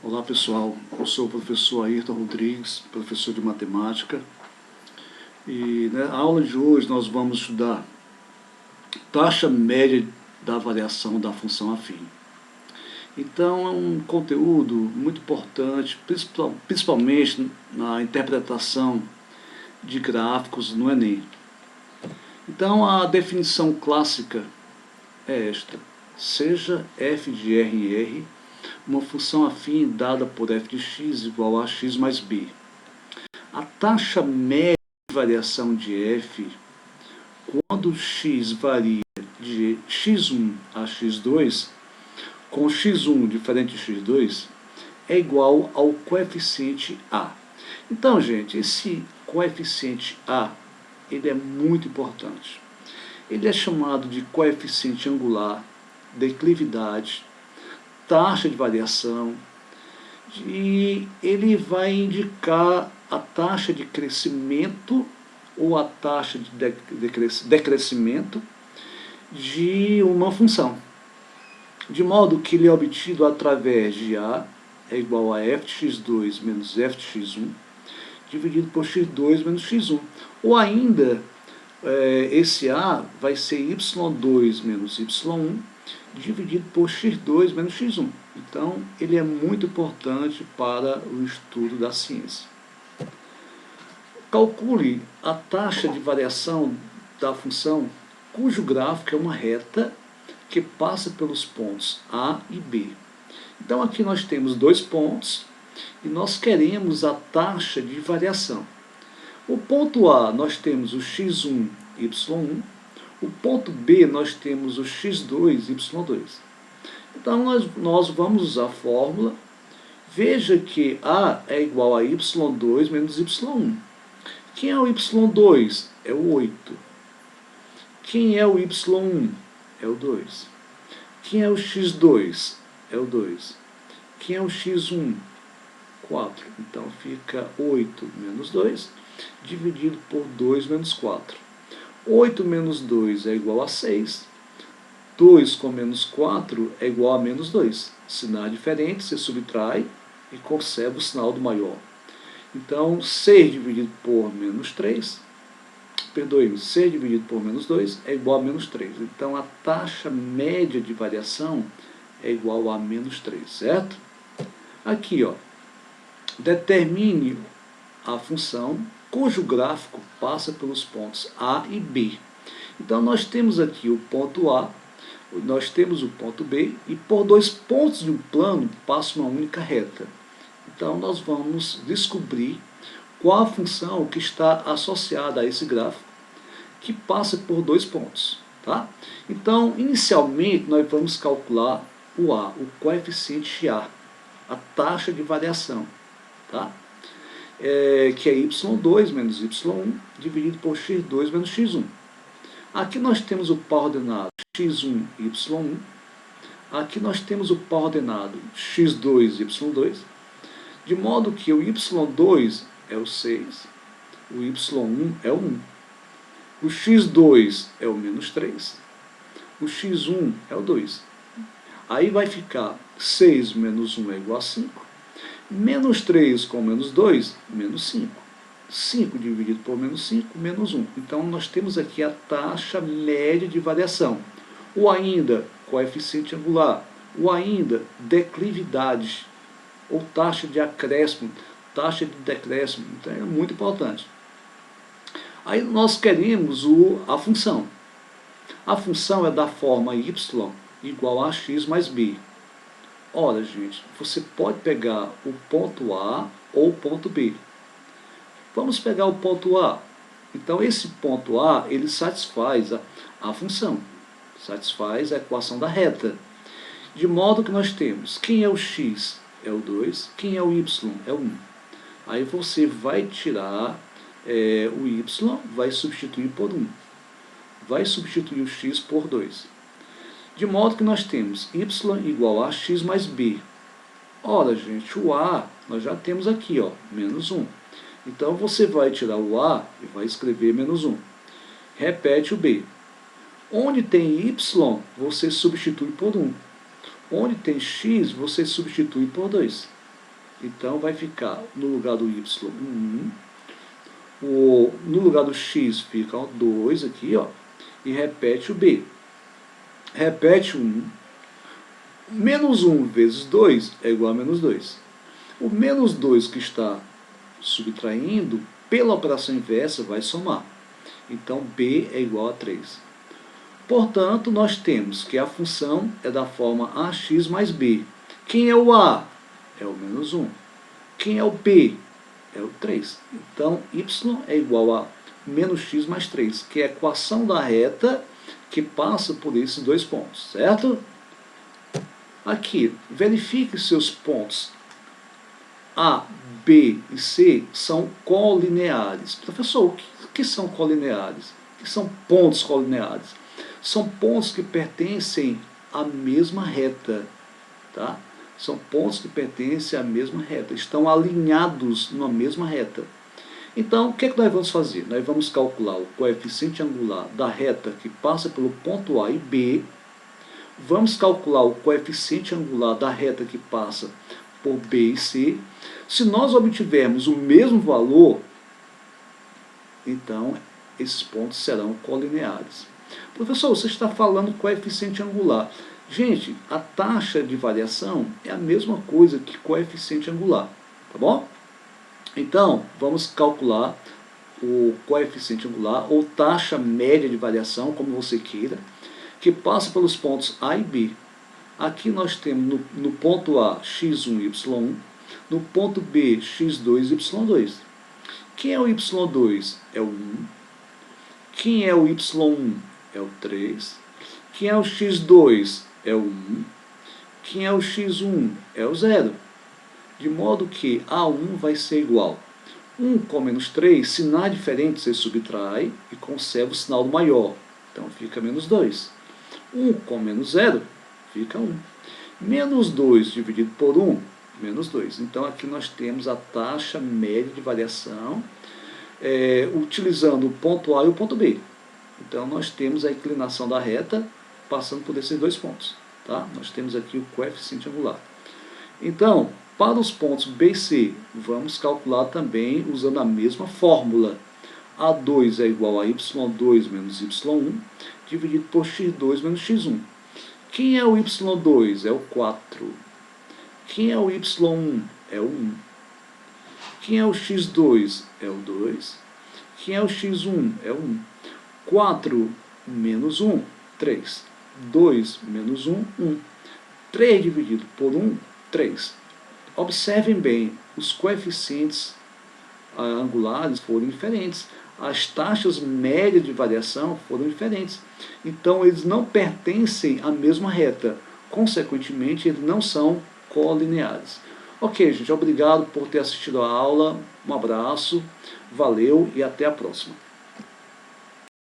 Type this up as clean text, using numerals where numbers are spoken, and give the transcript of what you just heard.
Olá pessoal, eu sou o professor Ayrton Rodrigues, professor de matemática, e na aula de hoje nós vamos estudar taxa média da variação da função afim. Então é um conteúdo muito importante, principalmente na interpretação de gráficos no Enem. Então a definição clássica é esta: seja f de r em R uma função afim dada por f de x igual a x mais b. A taxa média de variação de f, quando x varia de x1 a x2, com x1 diferente de x2, é igual ao coeficiente A. Então, gente, esse coeficiente A, ele é muito importante. Ele é chamado de coeficiente angular, declividade, taxa de variação, e ele vai indicar a taxa de crescimento ou a taxa de decrescimento de uma função, de modo que ele é obtido através de A é igual a f de x2 menos f de x1 dividido por x2 menos x1, ou ainda esse A vai ser y2 menos y1 dividido por x2 menos x1. Então, ele é muito importante para o estudo da ciência. Calcule a taxa de variação da função cujo gráfico é uma reta que passa pelos pontos A e B. Então, aqui nós temos dois pontos e nós queremos a taxa de variação. O ponto A, nós temos o x1, y1. O ponto B, nós temos o x2, y2. Então, nós vamos usar a fórmula. Veja que A é igual a y2 menos y1. Quem é o y2? É o 8. Quem é o y1? É o 2. Quem é o x2? É o 2. Quem é o x1? 4. Então, fica 8 menos 2, dividido por 2 menos 4. 8 menos 2 é igual a 6. 2 com menos 4 é igual a menos 2. Sinal diferente, você subtrai e conserva o sinal do maior. Então, 6 dividido por menos 3, perdoe-me, 6 dividido por menos 2 é igual a menos 3. Então, a taxa média de variação é igual a menos 3, certo? Aqui, ó, determine a função cujo gráfico passa pelos pontos A e B. Então, nós temos aqui o ponto A, nós temos o ponto B, e por dois pontos de um plano passa uma única reta. Então, nós vamos descobrir qual a função que está associada a esse gráfico, que passa por dois pontos. Tá? Então, inicialmente, nós vamos calcular o A, o coeficiente A, a taxa de variação. Tá? Que é y2 menos y1 dividido por x2 menos x1. Aqui nós temos o par ordenado x1 e y1. Aqui nós temos o par ordenado x2 e y2. De modo que o y2 é o 6, o y1 é o 1. O x2 é o menos 3. O x1 é o 2. Aí vai ficar 6 menos 1 é igual a 5. Menos 3 com menos 2, menos 5. 5 dividido por menos 5, menos 1. Então, nós temos aqui a taxa média de variação. Ou ainda, coeficiente angular. Ou ainda, declividade. Ou taxa de acréscimo, taxa de decréscimo. Então, é muito importante. Aí, nós queremos a função. A função é da forma y igual a x mais b. Ora, gente, você pode pegar o ponto A ou o ponto B. Vamos pegar o ponto A. Então, esse ponto A, ele satisfaz a função, satisfaz a equação da reta. De modo que nós temos, quem é o x? É o 2. Quem é o y? É o 1. Aí você vai tirar o y, vai substituir por 1. Vai substituir o x por 2. De modo que nós temos y igual a x mais b. Ora, gente, o a nós já temos aqui, ó, menos 1. Então, você vai tirar o a e vai escrever menos 1. Repete o b. Onde tem y, você substitui por 1. Onde tem x, você substitui por 2. Então vai ficar no lugar do y 1, no lugar do x fica o 2 aqui, ó, e repete o b. Repete o 1. Menos 1 vezes 2 é igual a menos 2. O menos 2 que está subtraindo, pela operação inversa, vai somar. Então, b é igual a 3. Portanto, nós temos que a função é da forma ax mais b. Quem é o a? É o menos 1. Quem é o b? É o 3. Então, y é igual a menos x mais 3, que é a equação da reta que passa por esses dois pontos, certo? Aqui, verifique se os pontos A, B e C são colineares. Professor, o que são colineares? O que são pontos colineares? São pontos que pertencem à mesma reta, tá? São pontos que pertencem à mesma reta, estão alinhados na mesma reta. Então, o que é que nós vamos fazer? Nós vamos calcular o coeficiente angular da reta que passa pelo ponto A e B. Vamos calcular o coeficiente angular da reta que passa por B e C. Se nós obtivermos o mesmo valor, então esses pontos serão colineares. Professor, você está falando coeficiente angular. Gente, a taxa de variação é a mesma coisa que coeficiente angular, tá bom? Então, vamos calcular o coeficiente angular, ou taxa média de variação, como você queira, que passa pelos pontos A e B. Aqui nós temos no ponto A, x1, y1, no ponto B, x2, y2. Quem é o y2? É o 1. Quem é o y1? É o 3. Quem é o x2? É o 1. Quem é o x1? É o 0. De modo que A1 vai ser igual. 1 com menos 3, sinal diferente, você subtrai e conserva o sinal do maior. Então fica menos 2. 1 com menos 0, fica 1. Menos 2 dividido por 1, menos 2. Então aqui nós temos a taxa média de variação, utilizando o ponto A e o ponto B. Então nós temos a inclinação da reta passando por esses dois pontos. Tá? Nós temos aqui o coeficiente angular. Então, para os pontos B e C, vamos calcular também usando a mesma fórmula. A2 é igual a y2 menos y1, dividido por x2 menos x1. Quem é o y2? É o 4. Quem é o y1? É o 1. Quem é o x2? É o 2. Quem é o x1? É o 1. 4 menos 1, 3. 2 menos 1, 1. 3 dividido por 1, 3. Observem bem, os coeficientes angulares foram diferentes. As taxas médias de variação foram diferentes. Então, eles não pertencem à mesma reta. Consequentemente, eles não são colineares. Ok, gente, obrigado por ter assistido a aula. Um abraço, valeu e até a próxima.